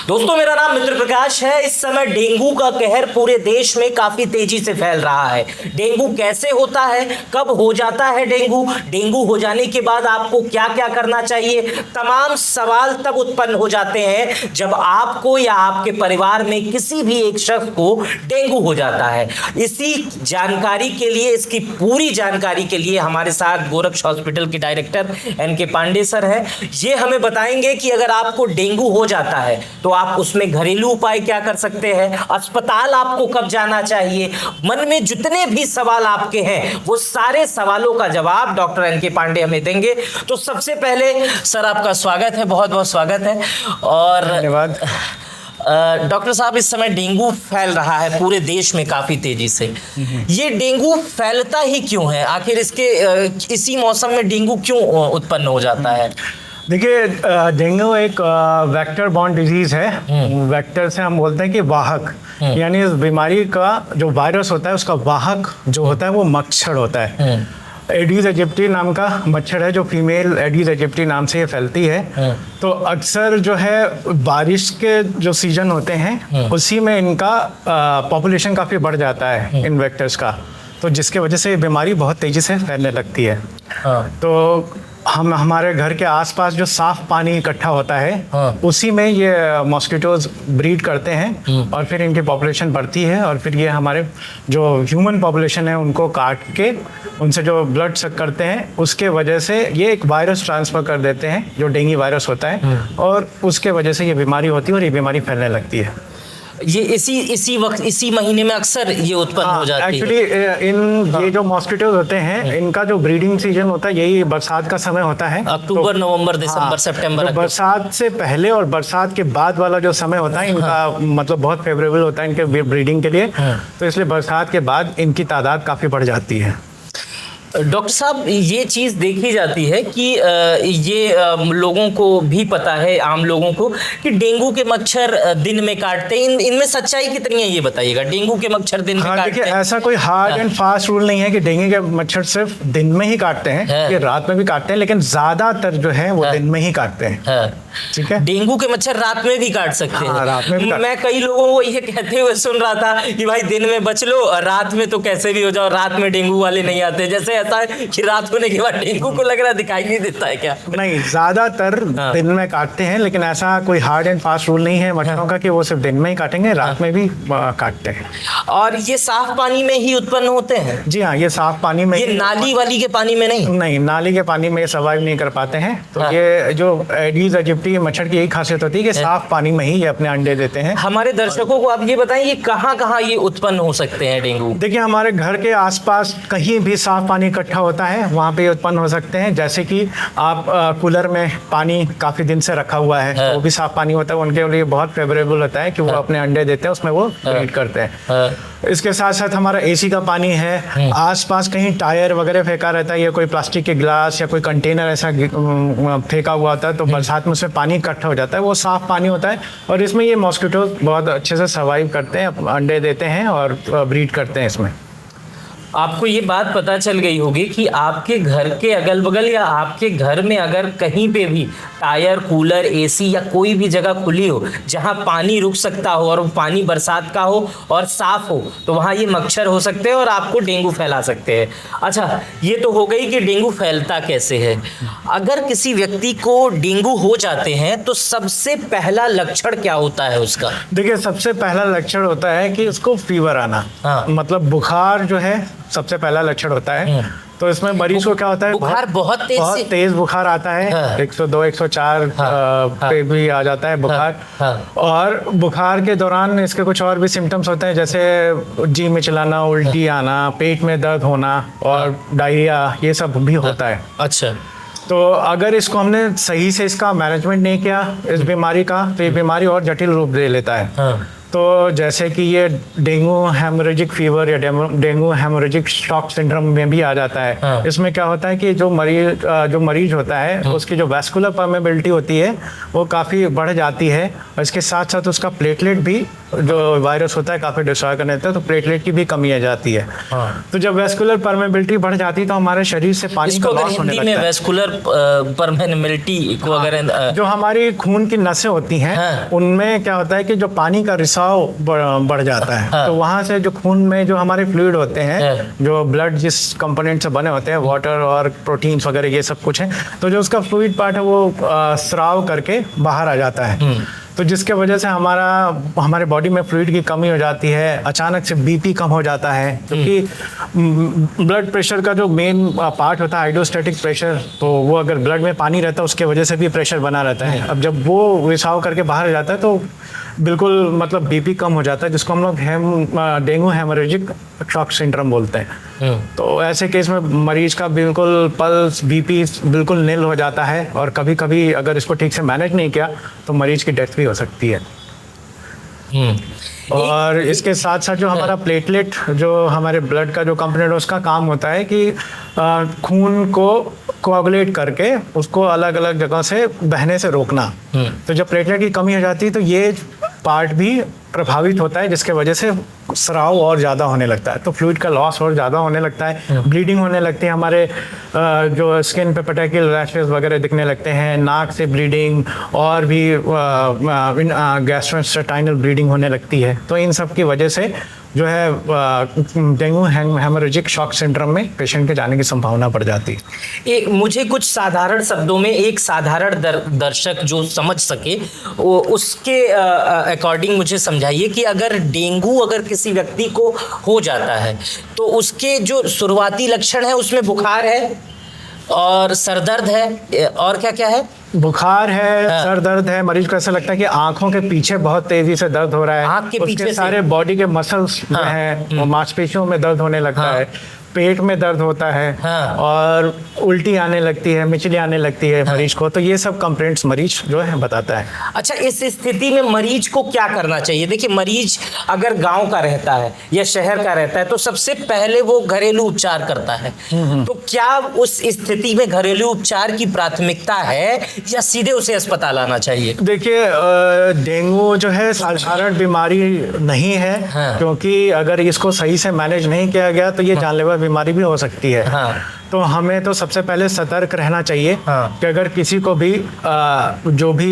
दोस्तों, मेरा नाम मित्र प्रकाश है। इस समय डेंगू का कहर पूरे देश में काफी तेजी से फैल रहा है। डेंगू कैसे होता है, कब हो जाता है डेंगू, डेंगू हो जाने के बाद आपको क्या क्या करना चाहिए, तमाम सवाल तब उत्पन्न हो जाते हैं जब आपको या आपके परिवार में किसी भी एक शख्स को डेंगू हो जाता है। इसी जानकारी के लिए, इसकी पूरी जानकारी के लिए हमारे साथ गोरक्ष हॉस्पिटल के डायरेक्टर एन.के. पांडे सर हैं। ये हमें बताएंगे कि अगर आपको डेंगू हो जाता है तो आप उसमें घरेलू उपाय क्या कर सकते हैं, अस्पताल आपको कब जाना चाहिए। मन में जितने भी सवाल आपके हैं वो सारे सवालों का जवाब डॉक्टर एन.के. पांडे हमें देंगे। तो सबसे पहले सर, आपका स्वागत है, बहुत बहुत स्वागत है। और धन्यवाद। डॉक्टर साहब, इस समय डेंगू फैल रहा है पूरे देश में काफी तेजी से। ये डेंगू फैलता ही क्यों है? आखिर इसके इसी मौसम में डेंगू क्यों उत्पन्न हो जाता है? देखिए, डेंगू एक वेक्टर बॉर्न डिजीज है। वेक्टर से हम बोलते हैं कि वाहक, यानी इस बीमारी का जो वायरस होता है उसका वाहक जो होता है वो मच्छर होता है। एडीज एजिप्टी नाम का मच्छर है जो फीमेल एडीज एजिप्टी नाम से ये फैलती है। तो अक्सर जो है बारिश के जो सीजन होते हैं उसी में इनका पॉपुलेशन काफ़ी बढ़ जाता है इन वेक्टर्स का, तो जिसके वजह से ये बीमारी बहुत तेज़ी से फैलने लगती है। तो हम हमारे घर के आसपास जो साफ पानी इकट्ठा होता है उसी में ये मॉस्किटोज ब्रीड करते हैं और फिर इनकी पॉपुलेशन बढ़ती है और फिर ये हमारे जो ह्यूमन पॉपुलेशन है उनको काट के उनसे जो ब्लड सक करते हैं उसके वजह से ये एक वायरस ट्रांसफ़र कर देते हैं जो डेंगू वायरस होता है और उसके वजह से ये बीमारी होती है और ये बीमारी फैलने लगती है। ये इसी वक्त, इसी महीने में अक्सर ये उत्पन्न हो जाती है। एक्चुअली ये जो मॉस्किटोज होते हैं इनका जो ब्रीडिंग सीजन होता है यही बरसात का समय होता है, अक्टूबर, नवंबर, दिसंबर, सितंबर। तो बरसात से पहले और बरसात के बाद वाला जो समय होता है इनका मतलब बहुत फेवरेबल होता है इनके ब्रीडिंग के लिए। तो इसलिए बरसात के बाद इनकी तादाद काफ़ी बढ़ जाती है। डॉक्टर साहब, ये चीज़ देखी जाती है कि ये लोगों को भी पता है, आम लोगों को, कि डेंगू के मच्छर दिन में काटते हैं। इनमें सच्चाई कितनी है ये बताइएगा? डेंगू के मच्छर दिन में काटते हैं? ऐसा कोई हार्ड एंड फास्ट रूल नहीं है कि डेंगू के मच्छर सिर्फ दिन में ही काटते हैं, ये रात में भी काटते हैं, लेकिन ज़्यादातर जो है वो दिन में ही काटते हैं। ठीक है, डेंगू के मच्छर रात में भी काट सकते हैं। रात में भी मैं कई लोगों को ये कहते हुए सुन रहा था कि भाई दिन में बच लो, रात में तो कैसे भी हो जाओ, रात में डेंगू वाले नहीं आते। जैसे ऐसा है कि रात होने के बाद डेंगू को लग रहा दिखाई नहीं देता है क्या? नहीं, ज्यादातर दिन में काटते हैं, लेकिन ऐसा कोई हार्ड एंड फास्ट रूल नहीं है मच्छरों का कि वो सिर्फ दिन में ही काटेंगे, रात में भी काटते हैं। और ये साफ पानी में ही उत्पन्न होते हैं? जी हाँ, ये साफ पानी में। ये नाली वाली के पानी में नहीं? नहीं, नाली के पानी में सर्वाइव नहीं कर पाते हैं। तो ये जो एडीज एजिप्टी मच्छर की यही खासियत होती है कि साफ पानी में ही ये अपने अंडे देते हैं। हमारे दर्शकों को आप ये बताएं, ये कहाँ कहाँ ये उत्पन्न हो सकते हैं डेंगू? देखिए, हमारे घर के आसपास कहीं भी साफ पानी इकट्ठा होता है वहाँ पे उत्पन्न हो सकते हैं। जैसे कि आप कूलर में पानी काफ़ी दिन से रखा हुआ है, वो भी साफ पानी होता है, उनके लिए बहुत फेवरेबल होता है कि वो अपने अंडे देते हैं, उसमें वो ब्रीड करते हैं। इसके साथ साथ हमारा एसी का पानी है, आसपास कहीं टायर वगैरह फेंका रहता है या कोई प्लास्टिक के ग्लास या कोई कंटेनर ऐसा फेंका हुआ होता है, तो बरसात में उसमें पानी इकट्ठा हो जाता है, वो साफ पानी होता है और इसमें ये मॉस्किटो बहुत अच्छे से सर्वाइव करते हैं, अंडे देते हैं और ब्रीड करते हैं इसमें। आपको ये बात पता चल गई होगी कि आपके घर के अगल बगल या आपके घर में अगर कहीं पे भी टायर, कूलर, एसी या कोई भी जगह खुली हो जहां पानी रुक सकता हो और वो पानी बरसात का हो और साफ हो, तो वहां ये मच्छर हो सकते हैं और आपको डेंगू फैला सकते हैं। अच्छा, ये तो हो गई कि डेंगू फैलता कैसे है। अगर किसी व्यक्ति को डेंगू हो जाते हैं तो सबसे पहला लक्षण क्या होता है उसका? देखिए, सबसे पहला लक्षण होता है कि उसको फीवर आना, मतलब बुखार जो है सबसे पहला लक्षण होता है। तो इसमें मरीज को क्या होता है, बुखार बहुत तेज बुखार आता है, 102 104 पे भी आ जाता है बुखार। और बुखार के दौरान इसके कुछ और भी सिम्टम्स होते हैं, जैसे जी मिचलाना, उल्टी आना, पेट में दर्द होना और डायरिया, ये सब भी होता है। अच्छा, तो अगर इसको हमने सही से इसका मैनेजमेंट नहीं किया इस बीमारी का, तो ये बीमारी और जटिल रूप ले लेता है। तो जैसे कि ये डेंगू हेमोरेजिक फीवर या डेंगू हेमोरेजिक शॉक सिंड्रोम में भी आ जाता है। हाँ। इसमें क्या होता है कि जो मरीज होता है उसकी जो वैस्कुलर परमेबिलिटी होती है वो काफ़ी बढ़ जाती है, और इसके साथ साथ उसका प्लेटलेट भी जो वायरस होता है काफ़ी डिस्ट्रॉय कर देता है, तो प्लेटलेट की भी कमी आ जाती है। हाँ। तो जब वैस्कुलर परमेबिलिटी बढ़ जाती है तो हमारे शरीर से पानी इसको का अगर लॉस होने हिंदी में लगता है। वैस्कुलर परमेबिलिटी को अगर जो हमारी खून की नसें होती हैं हाँ। उनमें क्या होता है कि जो पानी का रिसाव बढ़ जाता है। हाँ। तो वहाँ से जो खून में जो हमारे फ्लूइड होते हैं, हाँ। जो ब्लड जिस कंपोनेंट से बने होते हैं, वाटर और प्रोटीन्स वगैरह ये सब कुछ है, तो जो उसका फ्लूइड पार्ट है वो स्राव करके बाहर आ जाता है। तो जिसके वजह से हमारे बॉडी में फ्लूइड की कमी हो जाती है, अचानक से बीपी कम हो जाता है, क्योंकि ब्लड प्रेशर का जो मेन पार्ट होता है हाइड्रोस्टैटिक प्रेशर, तो वो अगर ब्लड में पानी रहता है उसके वजह से भी प्रेशर बना रहता है। अब जब वो रिसाव करके बाहर आ जाता है तो बिल्कुल मतलब बीपी कम हो जाता है, जिसको हम लोग डेंगू हेमोरेजिक शॉक सिंड्रोम बोलते हैं। तो ऐसे केस में मरीज का बिल्कुल पल्स बीपी बिल्कुल नील हो जाता है, और कभी कभी अगर इसको ठीक से मैनेज नहीं किया तो मरीज की डेथ भी हो सकती है। और इसके साथ साथ जो हमारा प्लेटलेट, जो हमारे ब्लड का जो कंपोनेंट, उसका काम होता है कि खून को कोआगुलेट करके उसको अलग अलग जगह से बहने से रोकना। तो जब प्लेटलेट की कमी हो जाती है तो ये पार्ट भी प्रभावित होता है, जिसके वजह से स्राव और ज़्यादा होने लगता है, तो फ्लूइड का लॉस और ज़्यादा होने लगता है, ब्लीडिंग होने लगती है, हमारे जो स्किन पे पेटेकिल रैशेस वगैरह दिखने लगते हैं, नाक से ब्लीडिंग, और भी गैस्ट्रोइंटेस्टाइनल ब्लीडिंग होने लगती है। तो इन सब की वजह से जो है डेंगू हेमोरेजिक शॉक सिंड्रोम में पेशेंट के जाने की संभावना बढ़ जाती है। एक मुझे कुछ साधारण शब्दों में एक साधारण दर्शक जो समझ सके वो उसके अकॉर्डिंग मुझे समझाइए कि अगर डेंगू अगर किसी व्यक्ति को हो जाता है तो उसके जो शुरुआती लक्षण है उसमें बुखार है और सर दर्द है, और क्या क्या है? बुखार है, सर दर्द है, मरीज को ऐसा लगता है कि आंखों के पीछे बहुत तेजी से दर्द हो रहा है, आंख के पीछे उसके सारे बॉडी के मसल्स जो हैं वो मांसपेशियों में दर्द होने लगता है, पेट में दर्द होता है, और उल्टी आने लगती है, मिचली आने लगती है मरीज को। तो ये सब कंप्लेंट्स मरीज जो है बताता है। अच्छा, इस स्थिति में मरीज को क्या करना चाहिए? देखिए, मरीज अगर गांव का रहता है या शहर का रहता है तो सबसे पहले वो घरेलू उपचार करता है। तो क्या उस स्थिति में घरेलू उपचार की प्राथमिकता है या सीधे उसे अस्पताल आना चाहिए? देखिए, डेंगू जो है साधारण बीमारी नहीं है, क्योंकि अगर इसको सही से मैनेज नहीं किया गया तो ये जानलेवा बीमारी भी हो सकती है। तो हमें तो सबसे पहले सतर्क रहना चाहिए कि अगर किसी को भी जो भी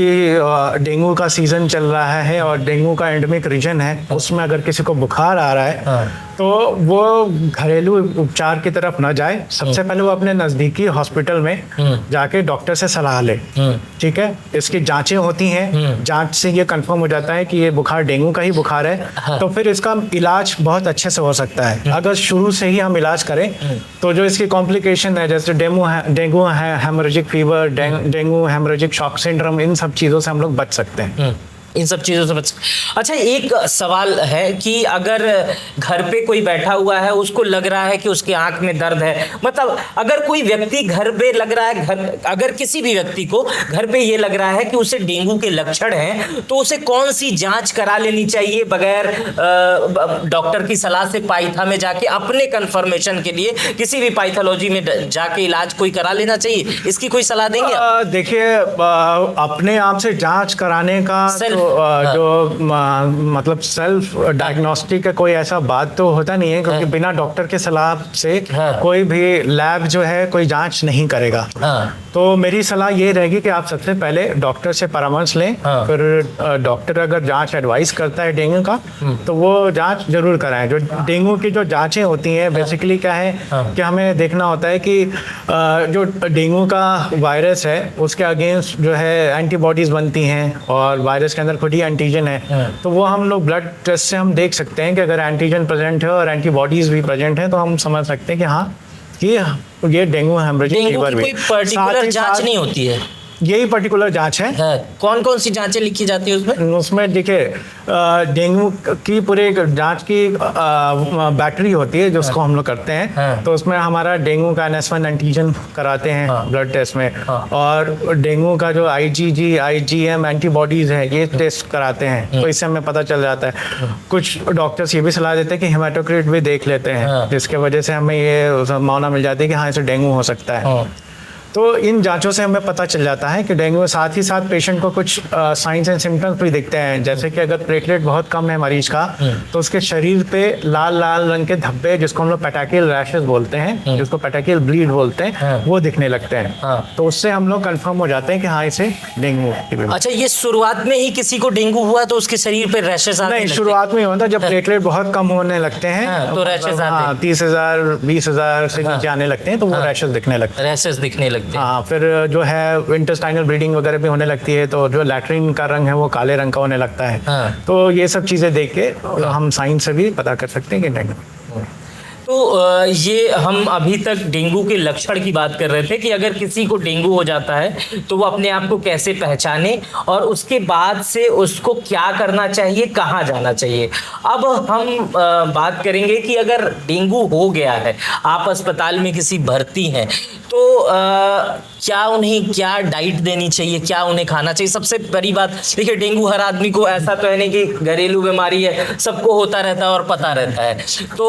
डेंगू का सीजन चल रहा है और डेंगू का एंडेमिक रीजन है उसमें अगर किसी को बुखार आ रहा है तो वो घरेलू उपचार की तरफ न जाए। सबसे पहले वो अपने नज़दीकी हॉस्पिटल में जाके डॉक्टर से सलाह ले। ठीक है, इसकी जांचें होती हैं, जांच से ये कंफर्म हो जाता है कि ये बुखार डेंगू का ही बुखार है, तो फिर इसका इलाज बहुत अच्छे से हो सकता है। अगर शुरू से ही हम इलाज करें तो जो इसकी कॉम्प्लिकेशन है, जैसे dengue haemorrhagic fever, dengue haemorrhagic shock syndrome, इन सब चीज़ों से हम लोग बच सकते हैं। इन सब चीज़ों से बच। अच्छा, एक सवाल है कि अगर घर पे कोई बैठा हुआ है, उसको लग रहा है कि उसकी आंख में दर्द है, मतलब अगर कोई व्यक्ति घर पे लग रहा है, अगर किसी भी व्यक्ति को घर पे ये लग रहा है कि उसे डेंगू के लक्षण हैं, तो उसे कौन सी जांच करा लेनी चाहिए बगैर डॉक्टर की सलाह से? पाइथा में जाके अपने कंफर्मेशन के लिए किसी भी पाइथोलॉजी में जाके इलाज कोई करा लेना चाहिए? इसकी कोई सलाह देंगे? देखिए, अपने आप से जांच कराने का जो मतलब सेल्फ डायग्नोस्टिक का कोई ऐसा बात तो होता नहीं है, क्योंकि बिना डॉक्टर के सलाह से कोई भी लैब जो है कोई जांच नहीं करेगा। तो मेरी सलाह ये रहेगी कि आप सबसे पहले डॉक्टर से परामर्श लें, फिर डॉक्टर अगर जांच एडवाइस करता है डेंगू का तो वो जांच जरूर कराएं। जो डेंगू की जो जांचें होती हैं बेसिकली क्या है कि हमें देखना होता है कि जो डेंगू का वायरस है उसके अगेंस्ट जो है एंटीबॉडीज बनती हैं, और वायरस के अंदर खुद ही एंटीजन है। तो वो हम लोग ब्लड टेस्ट से हम देख सकते हैं कि अगर एंटीजन प्रेजेंट है और एंटीबॉडीज भी प्रेजेंट है तो हम समझ सकते हैं कि हाँ ये डेंगू हेमोरेजिक फीवर भी। कोई पर्टिकुलर जांच नहीं होती है? यही पर्टिकुलर जांच है। हाँ, कौन कौन सी जांचें लिखी जाती है उसमें? उसमें देखिए डेंगू की पूरी एक जांच की बैटरी होती है जिसको हम लोग करते हैं। हाँ। तो उसमें हमारा डेंगू का NS1 एंटीजन कराते हैं ब्लड टेस्ट में, और डेंगू का जो IgG IgM एंटीबॉडीज है ये टेस्ट कराते हैं। तो इससे हमें पता चल जाता है। कुछ डॉक्टर्स ये भी सलाह देते हैं कि हेमाटोक्रिट भी देख लेते हैं, जिसके वजह से हमें ये संभावना मिल जाती है कि हाँ इसे डेंगू हो सकता है। तो इन जांचों से हमें पता चल जाता है कि डेंगू, साथ ही साथ पेशेंट को कुछ साइंस एंड सिम्टम्स भी दिखते हैं, जैसे कि अगर प्लेटलेट बहुत कम है मरीज का तो उसके शरीर पे लाल लाल रंग के धब्बे, जिसको हम लोग पेटाकिल रैशेस बोलते हैं, जिसको पेटाकिल ब्लीड बोलते हैं, वो दिखने लगते हैं। तो उससे हम लोग कंफर्म हो जाते हैं कि हाँ इसे डेंगू है। अच्छा, ये शुरुआत में ही किसी को डेंगू हुआ तो उसके शरीर पे रैशेस आने नहीं, लगते हैं? शुरुआत में ही होता है जब प्लेटलेट बहुत कम होने लगते हैं तो रैशेस आते हैं। 30,000 20,000 से नीचे आने लगते हैं तो वो रैशेस दिखने लगते हैं। रैशेस दिखने लगते हैं। हाँ, फिर जो है इंटेस्टाइनल ब्लीडिंग वगैरह भी होने लगती है, तो जो लैट्रिन का रंग है वो काले रंग का होने लगता है। तो ये सब चीज़ें देख के हम साइंस से भी पता कर सकते हैं कि डेंगू। तो ये हम अभी तक डेंगू के लक्षण की बात कर रहे थे कि अगर किसी को डेंगू हो जाता है तो वो अपने आप को कैसे पहचाने और उसके बाद से उसको क्या करना चाहिए, कहाँ जाना चाहिए। अब हम बात करेंगे कि अगर डेंगू हो गया है, आप अस्पताल में किसी भर्ती हैं, तो क्या उन्हें क्या डाइट देनी चाहिए, क्या उन्हें खाना चाहिए? सबसे बड़ी बात देखिए, डेंगू हर आदमी को, ऐसा तो है नहीं कि घरेलू बीमारी है, सबको होता रहता है और पता रहता है। तो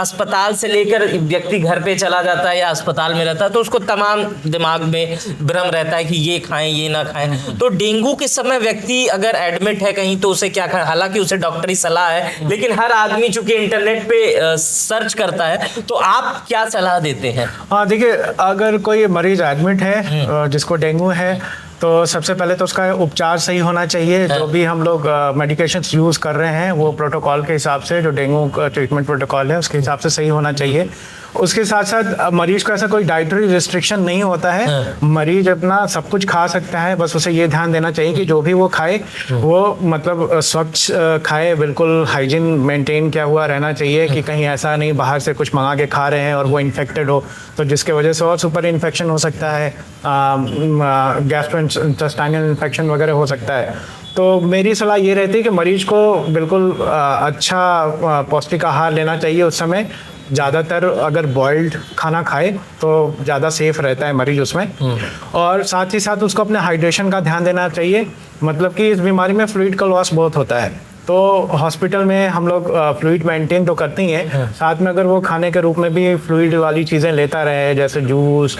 अस्पताल से लेकर व्यक्ति घर पे चला जाता है या अस्पताल में रहता है तो उसको तमाम दिमाग में भ्रम रहता है कि ये खाएं ये ना खाएं। तो डेंगू के समय व्यक्ति अगर एडमिट है कहीं तो उसे क्या खाएं? हालांकि उसे डॉक्टरी सलाह है, लेकिन हर आदमी चूंकि इंटरनेट पे सर्च करता है, तो आप क्या सलाह देते हैं? हाँ देखिए, अगर कोई मरीज एडमिट है जिसको डेंगू है तो सबसे पहले तो उसका उपचार सही होना चाहिए। जो भी हम लोग मेडिकेशंस यूज़ कर रहे हैं वो प्रोटोकॉल के हिसाब से, जो डेंगू का ट्रीटमेंट प्रोटोकॉल है उसके हिसाब से सही होना चाहिए। उसके साथ साथ मरीज को ऐसा कोई डाइटरी रिस्ट्रिक्शन नहीं होता है, मरीज अपना सब कुछ खा सकता है। बस उसे ये ध्यान देना चाहिए कि जो भी वो खाए वो मतलब स्वच्छ खाए, बिल्कुल हाइजीन मेंटेन किया हुआ रहना चाहिए कि कहीं ऐसा नहीं बाहर से कुछ मंगा के खा रहे हैं और वो इन्फेक्टेड हो, तो जिसके वजह से और सुपर इन्फेक्शन हो सकता है, गैस्ट्रोइंटेस्टाइनल इन्फेक्शन वगैरह हो सकता है। तो मेरी सलाह ये रहती है कि मरीज को बिल्कुल अच्छा पौष्टिक आहार लेना चाहिए। उस समय ज़्यादातर अगर बॉइल्ड खाना खाए तो ज़्यादा सेफ रहता है मरीज उसमें। और साथ ही साथ उसको अपने हाइड्रेशन का ध्यान देना चाहिए। मतलब कि इस बीमारी में फ्लूइड का लॉस बहुत होता है, तो हॉस्पिटल में हम लोग फ्लूइड मेंटेन तो करते ही हैं, साथ में अगर वो खाने के रूप में भी फ्लूइड वाली चीज़ें लेता रहे, जैसे जूस,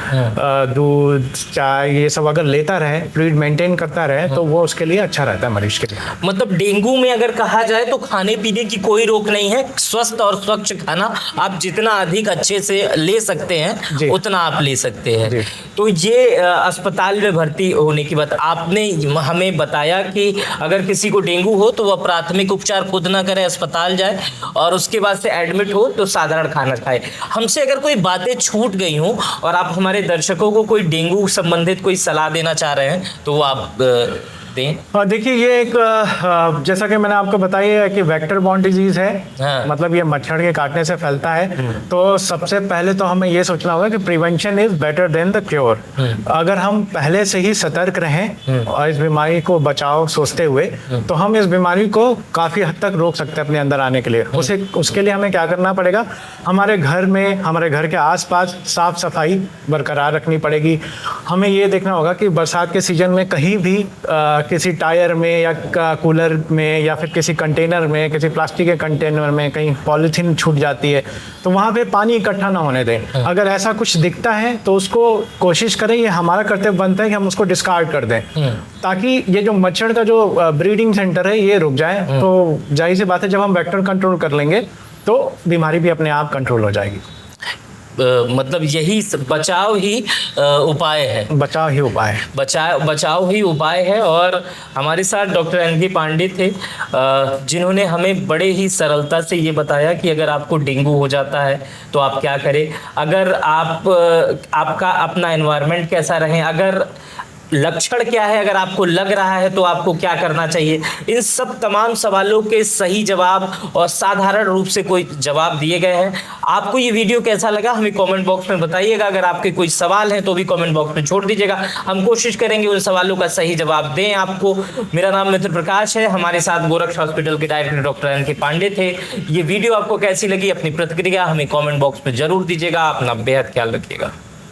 दूध, चाय, ये सब अगर लेता रहे, फ्लूइड मेंटेन करता रहे, तो वो उसके लिए अच्छा रहता है मरीज के लिए। मतलब डेंगू में अगर कहा जाए तो खाने पीने की कोई रोक नहीं है, स्वस्थ और स्वच्छ खाना आप जितना अधिक अच्छे से ले सकते हैं उतना आप ले सकते हैं। तो ये अस्पताल में भर्ती होने की बात आपने हमें बताया कि अगर किसी को डेंगू हो तो वह प्राथमिक उपचार खुद ना करे, अस्पताल जाए और उसके बाद से एडमिट हो तो साधारण खाना खाए। हमसे अगर कोई बातें छूट गई हों और आप हमारे दर्शकों को कोई डेंगू संबंधित कोई सलाह देना चाह रहे हैं तो वो आप दें। हाँ देखिए, ये एक जैसा कि मैंने आपको बताया है कि वेक्टर बॉर्न डिजीज है, मतलब ये मच्छर के काटने से फैलता है। तो सबसे पहले तो हमें ये सोचना होगा कि prevention is better than the cure. अगर हम पहले से ही सतर्क रहें और इस बीमारी को बचाव सोचते हुए, तो हम इस बीमारी को काफ़ी हद तक रोक सकते हैं अपने अंदर आने के लिए। उसके लिए हमें क्या करना पड़ेगा, हमारे घर में, हमारे घर के आसपास साफ सफाई बरकरार रखनी पड़ेगी। हमें ये देखना होगा कि बरसात के सीजन में कहीं भी किसी टायर में या कूलर में या फिर किसी कंटेनर में, किसी प्लास्टिक के कंटेनर में कहीं पॉलीथीन छूट जाती है तो वहाँ पे पानी इकट्ठा ना होने दें। अगर ऐसा कुछ दिखता है तो उसको कोशिश करें, ये हमारा कर्तव्य बनता है कि हम उसको डिस्कार्ड कर दें, ताकि ये जो मच्छर का जो ब्रीडिंग सेंटर है ये रुक जाए। तो जाहिर सी बात है, जब हम वेक्टर कंट्रोल कर लेंगे तो बीमारी भी अपने आप कंट्रोल हो जाएगी। मतलब यही बचाव ही उपाय है। बचाव ही उपाय है। और हमारे साथ डॉक्टर एनके पांडे थे, जिन्होंने हमें बड़े ही सरलता से ये बताया कि अगर आपको डेंगू हो जाता है तो आप क्या करें, अगर आपका अपना एनवायरनमेंट कैसा रहे, अगर लक्षण क्या है, अगर आपको लग रहा है तो आपको क्या करना चाहिए। इन सब तमाम सवालों के सही जवाब और साधारण रूप से कोई जवाब दिए गए हैं। आपको ये वीडियो कैसा लगा हमें कमेंट बॉक्स में बताइएगा। अगर आपके कोई सवाल हैं तो भी कमेंट बॉक्स में छोड़ दीजिएगा, हम कोशिश करेंगे उन सवालों का सही जवाब दें आपको। मेरा नाम मित्र प्रकाश है, हमारे साथ गोरक्ष हॉस्पिटल के डायरेक्टर डॉक्टर एन.के. पांडे थे। ये वीडियो आपको कैसी लगी, अपनी प्रतिक्रिया हमें कमेंट बॉक्स में जरूर दीजिएगा। अपना बेहद ख्याल रखिएगा।